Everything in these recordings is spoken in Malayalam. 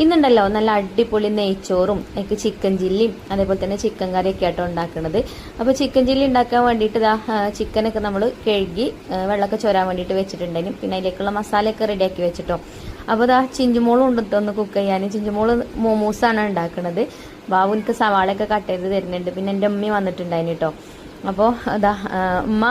ഇന്നുണ്ടല്ലോ നല്ല അടിപൊളി നെയ്ച്ചോറും എനിക്ക് ചിക്കൻ ചില്ലിയും അതേപോലെ തന്നെ ചിക്കൻ കറിയൊക്കെ ആയിട്ടോ ഉണ്ടാക്കുന്നത്. അപ്പോൾ ചിക്കൻ ചില്ലി ഉണ്ടാക്കാൻ വേണ്ടിയിട്ട് ചിക്കനൊക്കെ നമ്മൾ കഴുകി വെള്ളമൊക്കെ ചോരാൻ വേണ്ടിയിട്ട് വെച്ചിട്ടുണ്ടെങ്കിലും പിന്നെ അതിലേക്കുള്ള മസാലയൊക്കെ റെഡിയാക്കി വെച്ചിട്ടോ. അപ്പോൾ ചിഞ്ചുമോളും ഉണ്ട് ഒന്ന് കുക്ക് ചെയ്യാൻ. ചിഞ്ചുമോള് മോമോസാണ് ഉണ്ടാക്കുന്നത്. ബാബു എനിക്ക് സവാളയൊക്കെ കട്ട് ചെയ്ത് തരുന്നുണ്ട്. പിന്നെ എൻ്റെ ഉമ്മ വന്നിട്ടുണ്ടായിന് കേട്ടോ. അപ്പോൾ ഉമ്മ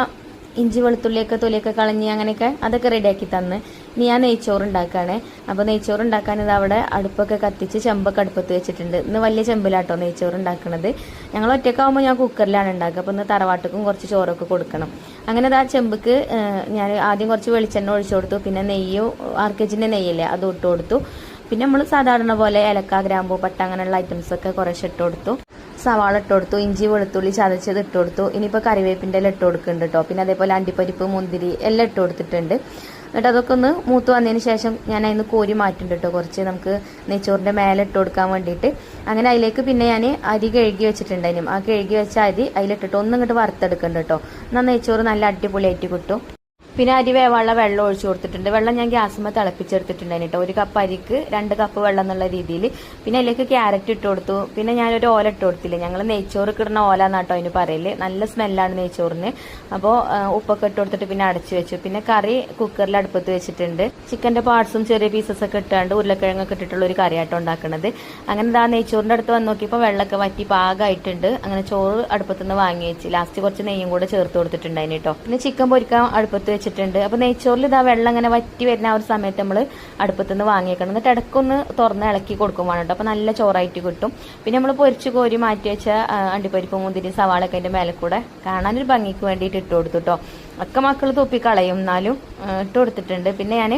ഇഞ്ചി വെളുത്തുള്ളിയൊക്കെ തൊലിയൊക്കെ കളഞ്ഞ് അങ്ങനെയൊക്കെ അതൊക്കെ റെഡിയാക്കി തന്ന് ഇനി ഞാൻ നെയ്ച്ചോറ് ഉണ്ടാക്കുകയാണ്. അപ്പോൾ നെയ്ച്ചോറ് ഉണ്ടാക്കാൻ ഇത് അവിടെ അടുപ്പൊക്കെ കത്തിച്ച് ചെമ്പൊക്കെ അടുപ്പത്ത് വെച്ചിട്ടുണ്ട്. ഇന്ന് വലിയ ചെമ്പിലാട്ടോ നെയ്ച്ചോറ് ഉണ്ടാക്കുന്നത്. ഞങ്ങൾ ഒറ്റക്കാവുമ്പോൾ ഞാൻ കുക്കറിലാണ് ഉണ്ടാക്കുക. അപ്പോൾ ഇന്ന് തറവാട്ടുക്കും കുറച്ച് ചോറൊക്കെ കൊടുക്കണം. അങ്ങനെ ചെമ്പക്ക് ഞാൻ ആദ്യം കുറച്ച് വെളിച്ചെണ്ണ ഒഴിച്ചു കൊടുത്തു. പിന്നെ നെയ്യോ ആർക്കേജിൻ്റെ നെയ്യല്ലേ അത് ഇട്ട് കൊടുത്തു. പിന്നെ നമ്മൾ സാധാരണ പോലെ ഏലക്ക ഗ്രാമ്പൂ പട്ട അങ്ങനെയുള്ള ഐറ്റംസൊക്കെ കുറേശ്ശെ ഇട്ട് കൊടുത്തു. സവാള ഇട്ട് കൊടുത്തു. ഇഞ്ചി വെളുത്തുള്ളി ചതച്ചത് ഇട്ട് കൊടുത്തു. ഇനിയിപ്പോൾ കറിവേപ്പിൻ്റെ എല്ലാം ഇട്ട് കൊടുക്കുന്നുണ്ട് കേട്ടോ. പിന്നെ അതേപോലെ അണ്ടിപ്പരിപ്പ് മുന്തിരി എല്ലാം ഇട്ട് കൊടുത്തിട്ടുണ്ട്. എന്നിട്ട് അതൊക്കെ ഒന്ന് മൂത്ത് വന്നതിന് ശേഷം ഞാൻ അതിന് കോരി മാറ്റുന്നുണ്ട് കേട്ടോ. കുറച്ച് നമുക്ക് നെയ്ച്ചോറിൻ്റെ മേലെ ഇട്ട് കൊടുക്കാൻ വേണ്ടിയിട്ട്. അങ്ങനെ അതിലേക്ക് പിന്നെ ഞാൻ അരി കഴുകി വെച്ചിട്ടുണ്ടായിരുന്നു. ആ കഴുകി വെച്ച അരി അതിലിട്ടിട്ട് ഒന്നും ഇങ്ങോട്ട് വറുത്തെടുക്കുന്നുണ്ട് കേട്ടോ. എന്നാൽ നെയ്ച്ചോറ് നല്ല അടിപൊളിയായിട്ട് കിട്ടും. പിന്നെ അരി വേവാനുള്ള വെള്ളം ഒഴിച്ചു കൊടുത്തിട്ടുണ്ട്. വെള്ളം ഞാൻ ഗ്യാസുമ്മ തിളപ്പിച്ചെടുത്തിട്ടുണ്ടായിരുന്നു കേട്ടോ. 1 കപ്പ് അരിക്ക് 2 കപ്പ് വെള്ളം എന്നുള്ള രീതിയിൽ. പിന്നെ അതിലേക്ക് ക്യാരറ്റ് ഇട്ട് കൊടുത്തു. പിന്നെ ഞാനൊരു ഓല ഇട്ട് കൊടുത്തില്ല. ഞങ്ങൾ നെയ്ച്ചോറ് കിടന്ന ഓല എന്നാട്ടോ അതിന് പറയല്. നല്ല സ്മെല്ലാണ് നെയ്ച്ചോറിന്. അപ്പോൾ ഉപ്പൊക്കെ ഇട്ട് കൊടുത്തിട്ട് പിന്നെ അടച്ചു വെച്ചു. പിന്നെ കറി കുക്കറിൽ അടുപ്പത്ത് വെച്ചിട്ടുണ്ട്. ചിക്കൻ്റെ പാർട്സും ചെറിയ പീസസൊക്കെ ഇട്ടാണ്ട് ഉരുളക്കിഴങ്ങൊക്കെ ഇട്ടിട്ടുള്ള ഒരു കറിയാട്ടോ ഉണ്ടാക്കുന്നത്. അങ്ങനെ നെയ്ച്ചോറിൻ്റെ അടുത്ത് വന്ന് നോക്കിയപ്പോൾ വെള്ളമൊക്കെ വറ്റി പാകമായിട്ടുണ്ട്. അങ്ങനെ ചോറ് അടുപ്പത്തുനിന്ന് വാങ്ങി വെച്ച് ലാസ്റ്റ് കുറച്ച് നെയ്യും കൂടെ ചേർത്ത് കൊടുത്തിട്ടുണ്ടായിരുന്നു കേട്ടോ. പിന്നെ ചിക്കൻ പൊരിക്കാൻ അടുപ്പത്ത് വെച്ചിട്ടുണ്ട്. അപ്പോൾ നെയ്ച്ചോറിൽ വെള്ളം ഇങ്ങനെ വറ്റി വരുന്ന ആ ഒരു സമയത്ത് നമ്മൾ അടുപ്പത്തുനിന്ന് വാങ്ങിയേക്കണം. എന്നിട്ട് ഇടയ്ക്കൊന്ന് തുറന്ന് ഇളക്കി കൊടുക്കും വേണം കേട്ടോ. അപ്പോൾ നല്ല ചോറായിട്ട് കിട്ടും. പിന്നെ നമ്മൾ പൊരിച്ച് കോരി മാറ്റി വെച്ച അണ്ടിപ്പരിപ്പ് മുന്തിരി സവാളൊക്കെ അതിൻ്റെ മേലെ കൂടെ കാണാനൊരു ഭംഗിക്ക് വേണ്ടിയിട്ട് ഇട്ട് കൊടുത്തു കേട്ടോ. ഒക്കെ മക്കൾ തുപ്പിക്കളയും എന്നാലും ഇട്ട് കൊടുത്തിട്ടുണ്ട്. പിന്നെ ഞാൻ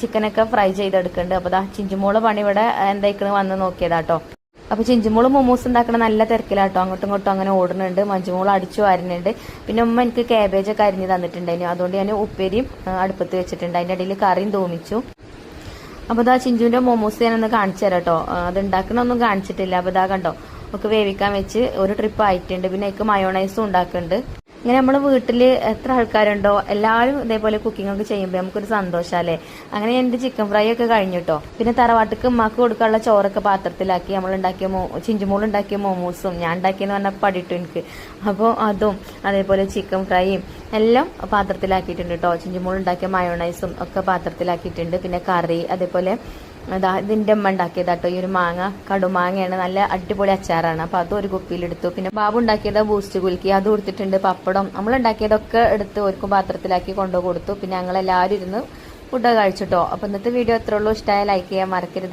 ചിക്കനൊക്കെ ഫ്രൈ ചെയ്തെടുക്കുന്നുണ്ട്. അപ്പോൾ ചിഞ്ചുമോള് പണി ഇവിടെ എന്തായിക്കണ് വന്ന് നോക്കിയതാട്ടോ. അപ്പോൾ ചിഞ്ചുമോള് മൊമോസ് ഉണ്ടാക്കണ നല്ല തിരക്കിലാട്ടോ. അങ്ങോട്ടും ഇങ്ങോട്ടും അങ്ങനെ ഓടുന്നുണ്ട്. മഞ്ജുമോൾ അടിച്ചു വാരുന്നുണ്ട്. പിന്നെ ഉമ്മ എനിക്ക് കാബേജൊക്കെ അരിഞ്ഞ് തന്നിട്ടുണ്ടായിരുന്നു. അതുകൊണ്ട് ഞാൻ ഉപ്പേരിയും അടുപ്പത്ത് വെച്ചിട്ടുണ്ട്. അതിൻ്റെ ഇടയിൽ കറിയും തോന്നിച്ചു. അപ്പോൾ ചിഞ്ചുവിൻ്റെ മൊമോസ് ഞാനൊന്ന് കാണിച്ചു തരാം കേട്ടോ. അത് ഉണ്ടാക്കണമൊന്നും കാണിച്ചിട്ടില്ല. അപ്പോൾ കണ്ടോ ഒക്കെ വേവിക്കാൻ വെച്ച് ഒരു ട്രിപ്പ് ആയിട്ടുണ്ട്. പിന്നെ എനിക്ക് മയോണൈസും ഉണ്ടാക്കുന്നുണ്ട്. ഇങ്ങനെ നമ്മൾ വീട്ടിൽ എത്ര ആൾക്കാരുണ്ടോ എല്ലാവരും ഇതേപോലെ കുക്കിംഗ് ഒക്കെ ചെയ്യുമ്പോൾ നമുക്കൊരു സന്തോഷമല്ലേ. അങ്ങനെ എൻ്റെ ചിക്കൻ ഫ്രൈ ഒക്കെ കഴിഞ്ഞു കേട്ടോ. പിന്നെ തറവാട്ടിക്ക് ഉമ്മാക്ക് കൊടുക്കാനുള്ള ചോറൊക്കെ പാത്രത്തിലാക്കി. നമ്മളുണ്ടാക്കിയ ചിഞ്ചുമോൾ ഉണ്ടാക്കിയ മോമോസും ഞാൻ ഉണ്ടാക്കിയെന്ന് പറഞ്ഞാൽ പടിയിട്ടു എനിക്ക്. അപ്പോൾ അതും അതേപോലെ ചിക്കൻ ഫ്രൈയും എല്ലാം പാത്രത്തിലാക്കിയിട്ടുണ്ട് കേട്ടോ. ചിഞ്ചുമോൾ ഉണ്ടാക്കിയ മയോണൈസും ഒക്കെ പാത്രത്തിലാക്കിയിട്ടുണ്ട്. പിന്നെ കറി അതേപോലെ ഇതിൻ്റെ അമ്മ ഉണ്ടാക്കിയതാട്ടോ. ഈ ഒരു മാങ്ങ കടുമാങ്ങയാണ്. നല്ല അടിപൊളി അച്ചാറാണ്. അപ്പോൾ അതും ഒരു കുപ്പിയിലെടുത്തു. പിന്നെ ബാബു ഉണ്ടാക്കിയത് ബൂസ്റ്റ് കുലുക്കി അത് കൊടുത്തിട്ടുണ്ട്. പപ്പടം നമ്മൾ ഉണ്ടാക്കിയതൊക്കെ എടുത്ത് ഒരുക്കും പാത്രത്തിലാക്കി കൊണ്ടു കൊടുത്തു. പിന്നെ ഞങ്ങളെല്ലാവരും ഇരുന്ന് ഫുഡ് കഴിച്ചിട്ടോ. അപ്പോൾ ഇന്നത്തെ വീഡിയോ എത്ര ഉള്ളൂ. ഇഷ്ടമായ ലൈക്ക് ചെയ്യാൻ മറക്കരുത്.